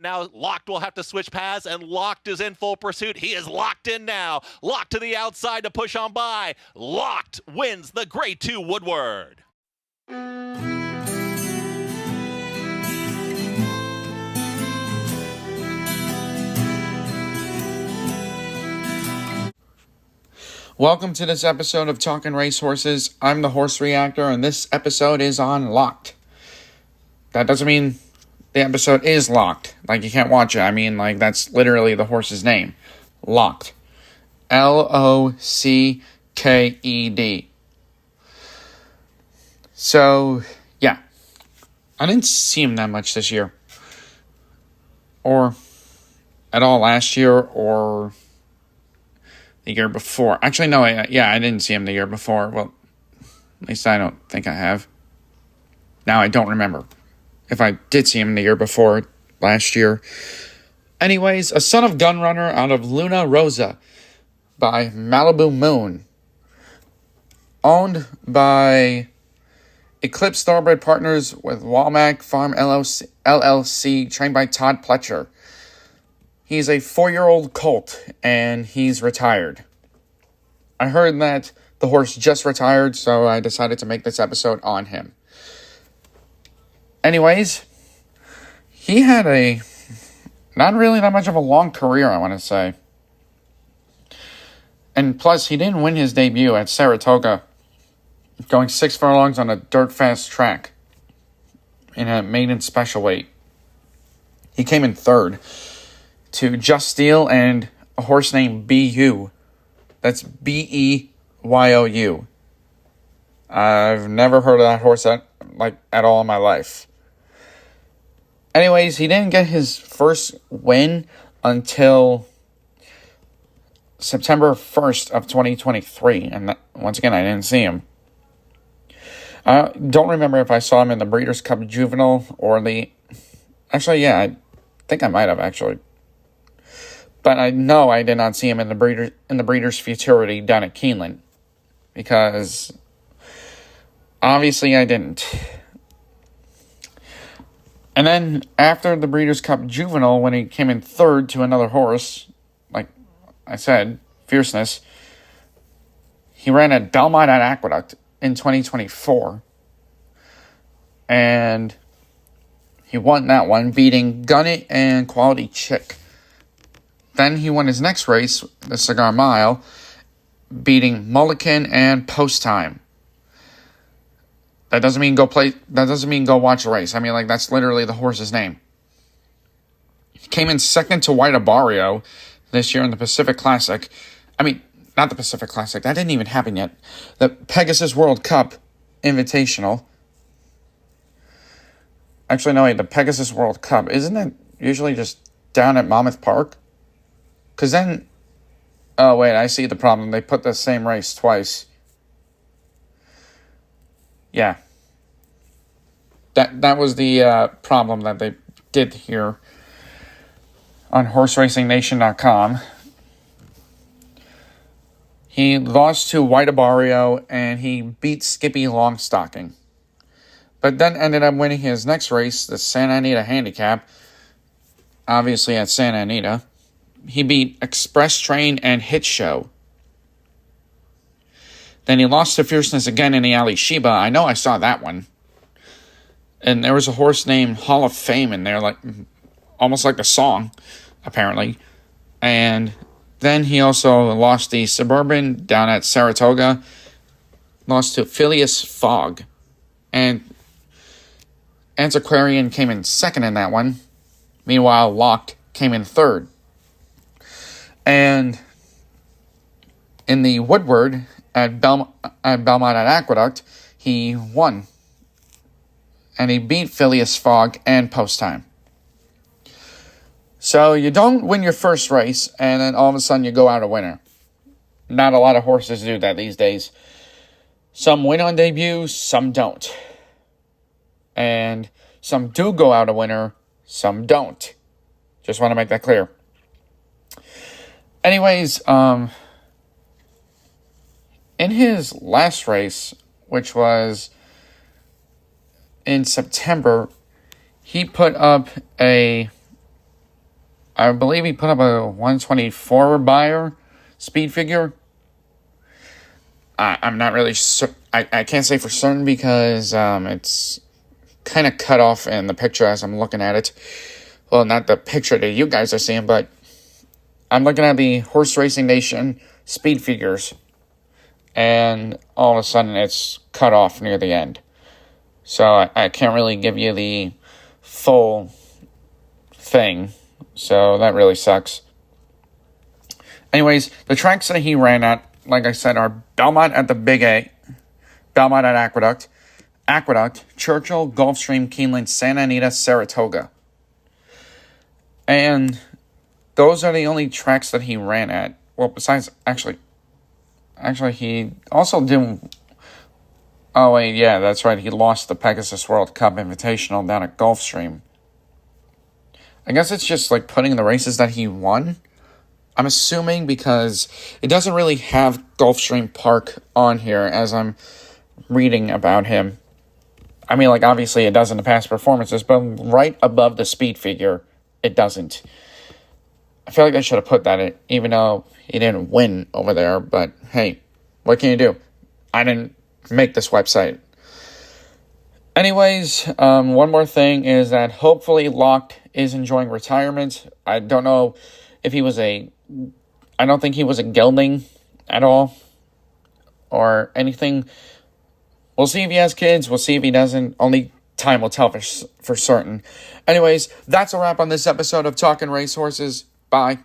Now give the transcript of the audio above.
Now Locked will have to switch paths, and Locked is in full pursuit. He is locked in now. Locked to the outside to push on by. Locked wins the Grade 2 Woodward. Welcome to this episode of Talking Racehorses. I'm the Horse Reactor, and this episode is on Locked. That doesn't mean the episode is locked. Like, you can't watch it. I mean, like, that's literally the horse's name. Locked. L-O-C-K-E-D. So, yeah. I didn't see him that much this year. Or at all last year, or the year before. Actually, no, I didn't see him the year before. Well, at least I don't think I have. Now I don't remember if I did see him the year before, last year. Anyways, a son of Gunrunner out of Luna Rosa by Malibu Moon. Owned by Eclipse Thoroughbred Partners with Walmack Farm LLC, trained by Todd Pletcher. He's a 4-year-old colt, and he's retired. I heard that the horse just retired, so I decided to make this episode on him. Anyways, he had a not really that much of a long career, I want to say. And plus, he didn't win his debut at Saratoga, going 6 furlongs on a dirt fast track in a maiden special weight. He came in third to Just Steel and a horse named B.U. That's B-E-Y-O-U. I've never heard of that horse at all in my life. Anyways, he didn't get his first win until September 1st of 2023. And once again, I didn't see him. I don't remember if I saw him in the Breeders' Cup Juvenile or the... Actually, yeah, I think I might have, actually. But I know I did not see him in the Breeders' Futurity down at Keeneland. Because obviously I didn't. And then after the Breeders' Cup Juvenile, when he came in third to another horse, like I said, Fierceness, he ran at Belmont at Aqueduct in 2024. And he won that one, beating Gun It and Quality Chick. Then he won his next race, the Cigar Mile, beating Mullican and Post Time. That doesn't mean go watch the race. I mean, like, that's literally the horse's name. He came in second to White Abario this year in the Pacific Classic. I mean, not the Pacific Classic. That didn't even happen yet. The Pegasus World Cup Invitational. Actually, no, wait, the Pegasus World Cup. Isn't it usually just down at Monmouth Park? Because then... Oh, wait, I see the problem. They put the same race twice. Yeah. That was the problem that they did here on HorseRacingNation.com. He lost to White Abario, and he beat Skippy Longstocking. But then ended up winning his next race, the Santa Anita Handicap, obviously at Santa Anita. He beat Express Train and Hit Show. Then he lost to Fierceness again in the Alley Sheba. I know I saw that one. And there was a horse named Hall of Fame in there, like almost like a song, apparently. And then he also lost the Suburban down at Saratoga. Lost to Phileas Fogg. And Antiquarian came in second in that one. Meanwhile, Locked came in third. And in the Woodward at Belmont at Aqueduct, he won. And he beat Phileas Fogg and Post Time. So you don't win your first race, and then all of a sudden you go out a winner. Not a lot of horses do that these days. Some win on debut, some don't. And some do go out a winner, some don't. Just want to make that clear. Anyways, in his last race, which was in September, he put up a I believe he put up a 124 buyer speed figure. I'm not really sure. I can't say for certain because it's kind of cut off in the picture as I'm looking at it. Well, not the picture that you guys are seeing, but I'm looking at the Horse Racing Nation speed figures. And all of a sudden it's cut off near the end. So I can't really give you the full thing. So that really sucks. Anyways, the tracks that he ran at, like I said, are Belmont at the Big A, Belmont at Aqueduct, Churchill, Gulfstream, Keeneland, Santa Anita, Saratoga. And those are the only tracks that he ran at. Well, besides, actually, he also didn't. Oh, wait, yeah, that's right. He lost the Pegasus World Cup Invitational down at Gulfstream. I guess it's just like putting the races that he won. I'm assuming because it doesn't really have Gulfstream Park on here as I'm reading about him. I mean, like, obviously it does in the past performances, but right above the speed figure, it doesn't. I feel like I should have put that in, even though he didn't win over there. But hey, what can you do? I didn't make this website. Anyways, one more thing is that hopefully Locked is enjoying retirement. I don't know if he was I don't think he was a gelding at all or anything. We'll see if he has kids. We'll see if he doesn't. Only time will tell for certain. Anyways, that's a wrap on this episode of Talking Racehorses. Bye.